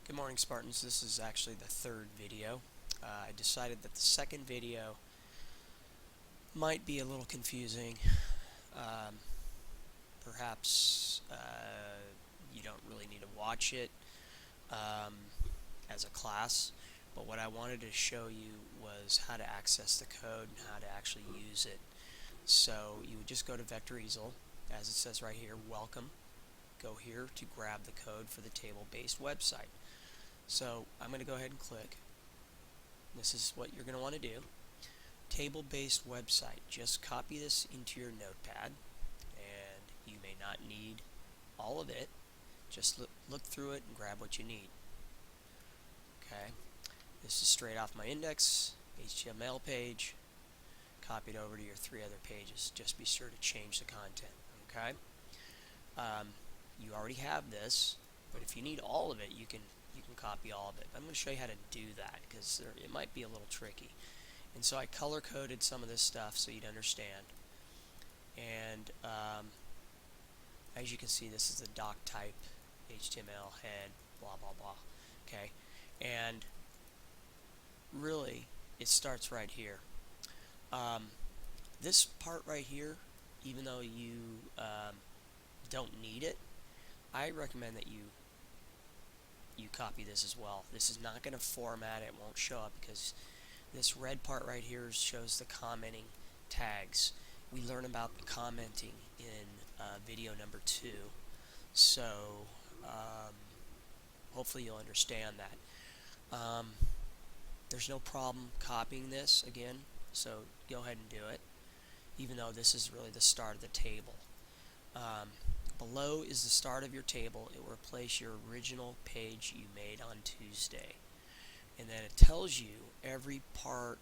Good morning, Spartans. This is actually the third video. I decided that the second video might be a little confusing. Um, perhaps you don't really need to watch it um, as a class, but what I wanted to show you was how to access the code and how to actually use it. So you would just go to Vector Easel, as it says right here, welcome. Go here to grab the code for the table-based website. So I'm going to go ahead and click. This is what you're going to want to do. Table-based website. Just copy this into your notepad, and you may not need all of it. Just look through it and grab what you need. Okay, this is straight off my index HTML page. Copy it over to your three other pages. Just be sure to change the content. Okay, you already have this, but if you need all of it, you can copy all of it. I'm going to show you how to do that because it might be a little tricky. And so I color coded some of this stuff so you'd understand. And as you can see, this is the doc type, HTML, head, blah, blah, blah. Okay, and really, it starts right here. This part right here, even though you don't need it, I recommend that you copy this as well. This is not going to format it, won't show up because this red part right here shows the commenting tags. We learn about the commenting in video number 2, so hopefully you'll understand that. There's no problem copying this again, so go ahead and do it, even though this is really the start of the table. Below is the start of your table. It will replace your original page you made on Tuesday. And then it tells you every part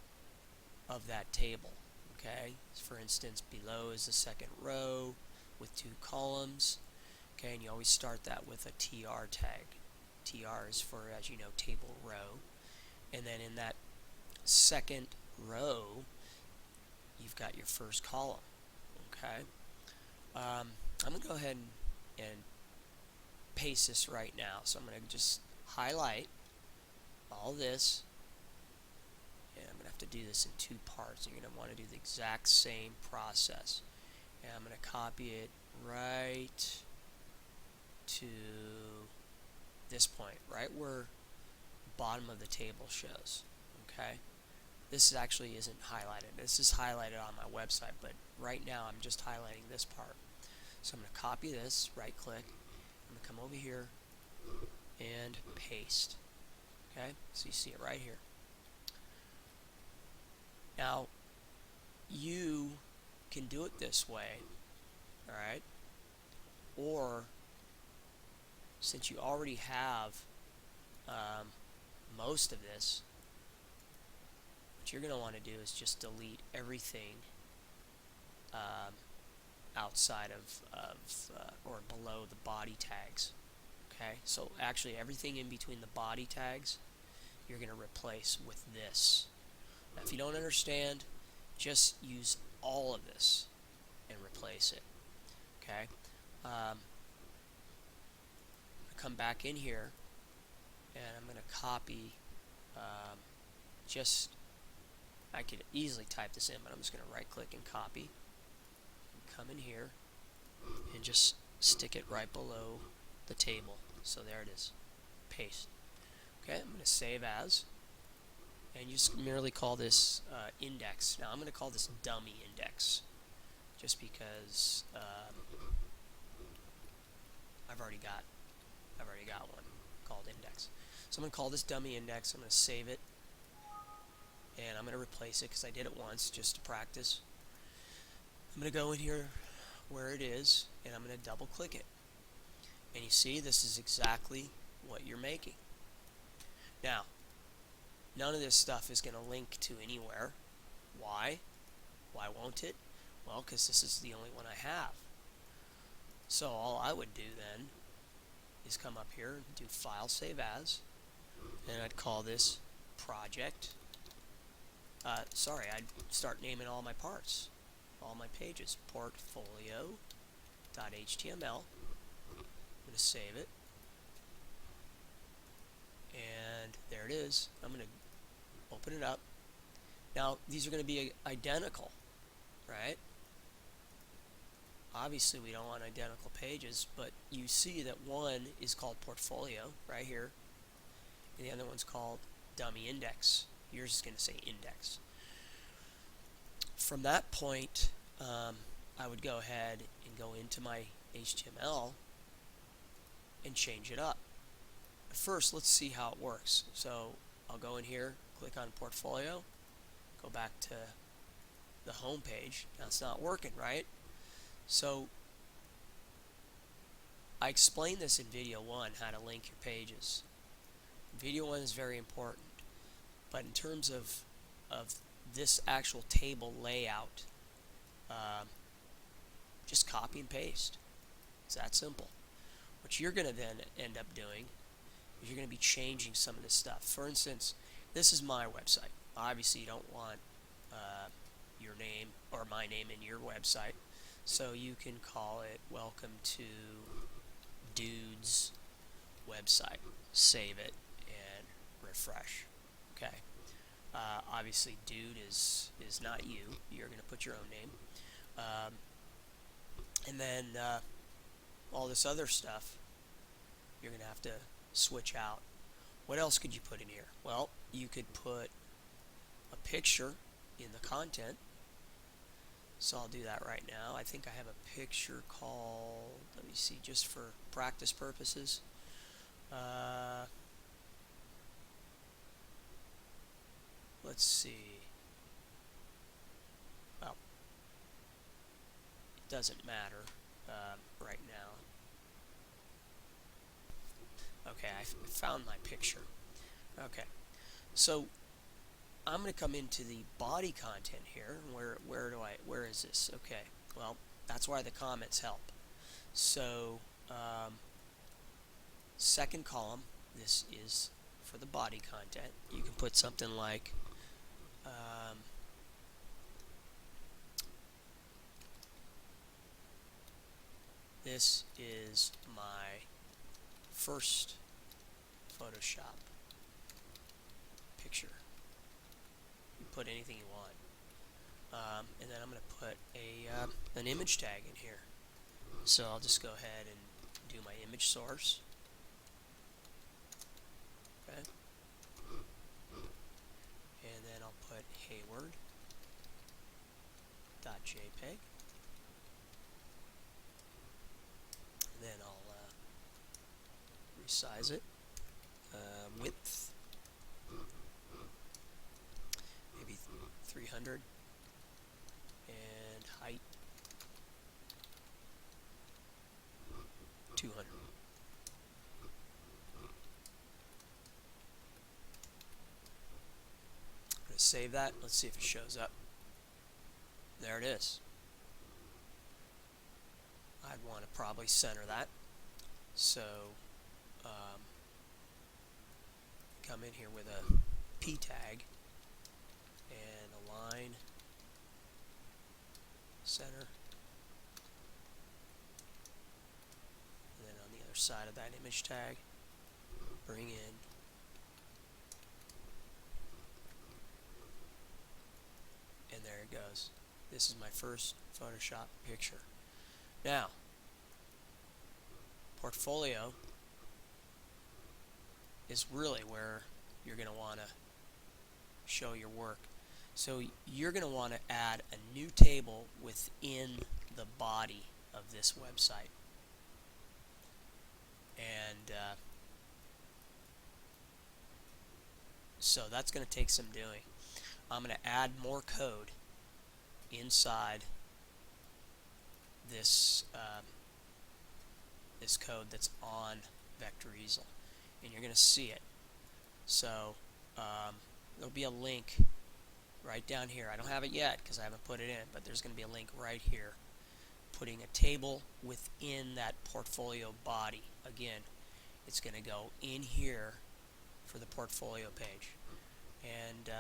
of that table. Okay, for instance, below is the second row with 2 columns. Okay, and you always start that with a TR tag. TR is for, as you know, table row. And then in that second row, you've got your first column. Okay, I'm going to go ahead and paste this right now. So I'm going to just highlight all this, and I'm going to have to do this in 2 parts. You're going to want to do the exact same process. And I'm going to copy it right to this point, right where the bottom of the table shows. Okay, this actually isn't highlighted. This is highlighted on my website, but right now I'm just highlighting this part. So I'm going to copy this, right click, I'm going to come over here and paste. Okay, so you see it right here. Now, you can do it this way, alright, or since you already have most of this, what you're going to want to do is just delete everything outside of or below the body tags. Okay, so actually everything in between the body tags you're going to replace with this. Now if you don't understand, just use all of this and replace it. Okay, come back in here and I'm going to copy I could easily type this in, but I'm just going to right click and copy. Come in here and just stick it right below the table. So there it is. Paste. Okay, I'm going to save as, and you just merely call this index. Now I'm going to call this dummy index, just because I've already got one called index. So I'm going to call this dummy index. I'm going to save it, and I'm going to replace it because I did it once just to practice. I'm going to go in here where it is, and I'm going to double click it. And you see, this is exactly what you're making. Now, none of this stuff is going to link to anywhere. Why? Why won't it? Well, because this is the only one I have. So all I would do then is come up here and do File, Save As, and I'd call this Project. I'd start naming all my parts, all my pages. Portfolio.html. I'm going to save it. There it is. I'm going to open it up. Now, these are going to be identical, right? Obviously, we don't want identical pages, but you see that one is called Portfolio right here, and the other one's called Dummy Index. Yours is going to say Index. From that point, I would go ahead and go into my HTML and change it up. First, let's see how it works. So I'll go in here, click on Portfolio, go back to the home page. Now it's not working, right? So I explained this in video 1, how to link your pages. Video 1 is very important, but in terms of this actual table layout, just copy and paste. It's that simple. What you're going to then end up doing is you're going to be changing some of this stuff. For instance, this is my website. Obviously, you don't want your name or my name in your website, so you can call it Welcome to Dude's Website. Save it and refresh. Okay. Obviously, Dude is not you. You're going to put your own name. And then all this other stuff you're going to have to switch out. What else could you put in here? Well, you could put a picture in the content. So I'll do that right now. I think I have a picture called, let me see, just for practice purposes. Let's see. Well, it doesn't matter right now. Okay, I found my picture. Okay, so I'm going to come into the body content here. Where is this? Okay, well, that's why the comments help. So second column, this is for the body content. You can put something like this is my first Photoshop picture. You put anything you want. And then I'm going to put an image tag in here. So I'll just go ahead and do my image source. Okay. And then I'll put Hayward.jpg. And then I'll resize it. Width, maybe 300. And height, 200. I'm going to save that. Let's see if it shows up. There it is. I'd want to probably center that. So come in here with a P tag and align center. And then on the other side of that image tag, bring in and there it goes. This is my first Photoshop picture. Now, Portfolio is really where you're going to want to show your work. So you're going to want to add a new table within the body of this website. And so that's going to take some doing. I'm going to add more code inside this this code that's on Vector Easel, and you're going to see it. So there'll be a link right down here. I don't have it yet because I haven't put it in, but there's going to be a link right here putting a table within that portfolio body. Again, it's going to go in here for the portfolio page. And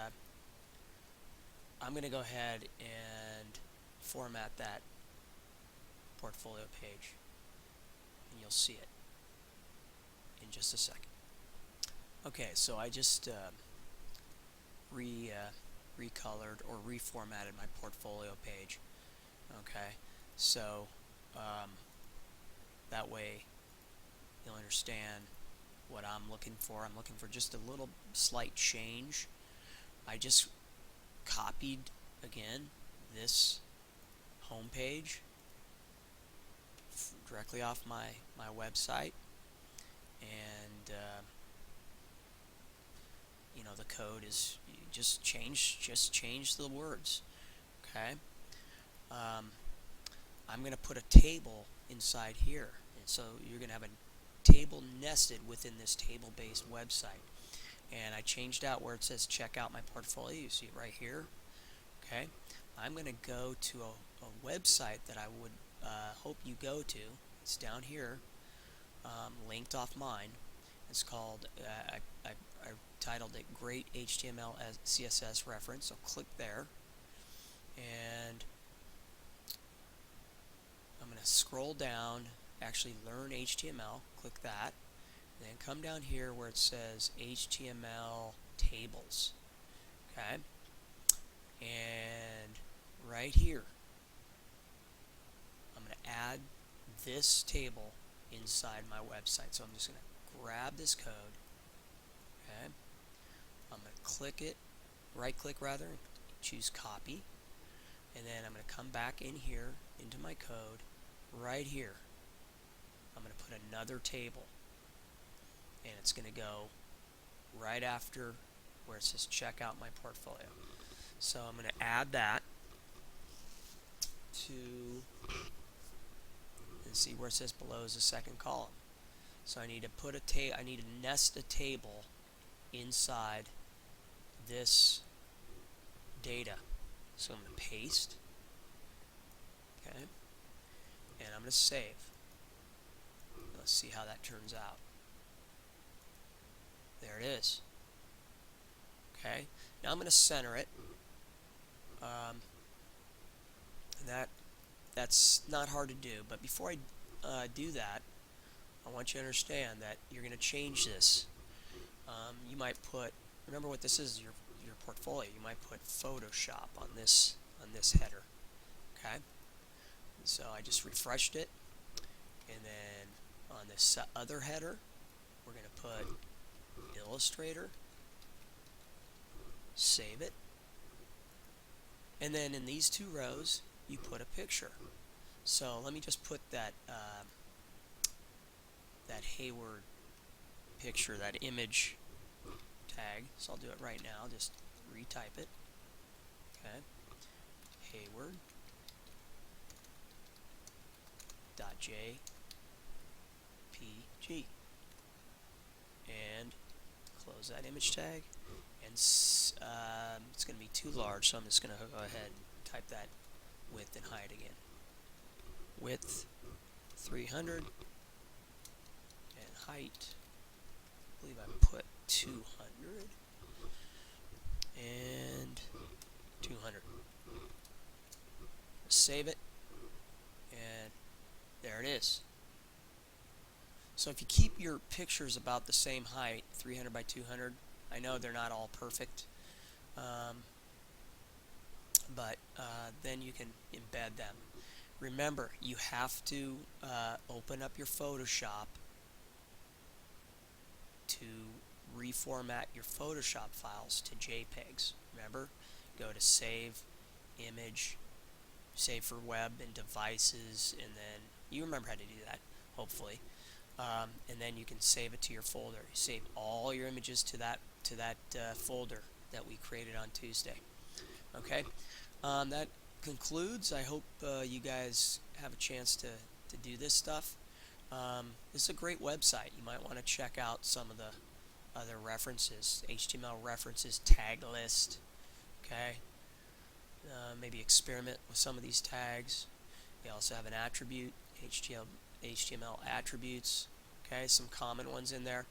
I'm going to go ahead and format that portfolio page, and you'll see it in just a second. Okay, so I just recolored or reformatted my portfolio page. Okay, so that way you'll understand what I'm looking for. I'm looking for just a little slight change. I just copied again this home page directly off my website, and you know, the code is just change the words. Okay, I'm going to put a table inside here, and so you're going to have a table nested within this table-based website. And I changed out where it says check out my portfolio. You see it right here. Okay, I'm going to go to a website that I would hope you go to. It's down here, linked off mine. It's called, I titled it Great HTML as CSS Reference, so click there. And I'm going to scroll down, actually learn HTML, click that. And then come down here where it says HTML tables. Okay? And right here, I'm going to add this table inside my website. So I'm just going to grab this code. Okay? I'm going to click it, right click rather, and choose copy. And then I'm going to come back in here into my code right here. I'm going to put another table, and it's going to go right after where it says check out my portfolio. So I'm going to add that to, and see where it says below is the second column. So I need to put I need to nest a table inside this data. So I'm going to paste, okay, and I'm going to save. Let's see how that turns out. There it is. Okay, now I'm going to center it. And that's not hard to do, but before I do that, I want you to understand that you're going to change this. You might put, remember what this is, your portfolio. You might put Photoshop on this header. Okay, so I just refreshed it, and then on this other header, we're going to put Illustrator. Save it, and then in these two rows, you put a picture. So let me just put that that Hayward picture, that image tag. So I'll do it right now. Just retype it. Okay, Hayward .jpg, and close that image tag. And it's going to be too large, so I'm just going to go ahead and type that width and height again. Width 300 and height, I believe I put 200 and 200. Save it, and there it is. So if you keep your pictures about the same height, 300 by 200, I know they're not all perfect, but then you can embed them. Remember, you have to open up your Photoshop to reformat your Photoshop files to JPEGs. Remember, go to Save, Image, Save for Web and Devices, and then you remember how to do that, hopefully. And then you can save it to your folder. You save all your images to that folder that we created on Tuesday. Okay, that concludes. I hope you guys have a chance to do this stuff. This is a great website. You might want to check out some of the other references, HTML references, tag list. Okay, maybe experiment with some of these tags. They also have an attribute, HTML attributes. Okay, some common ones in there.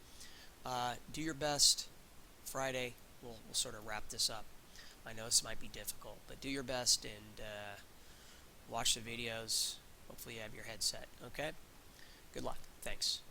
Do your best. Friday, we'll sort of wrap this up. I know this might be difficult, but do your best and watch the videos. Hopefully you have your headset. Okay? Good luck. Thanks.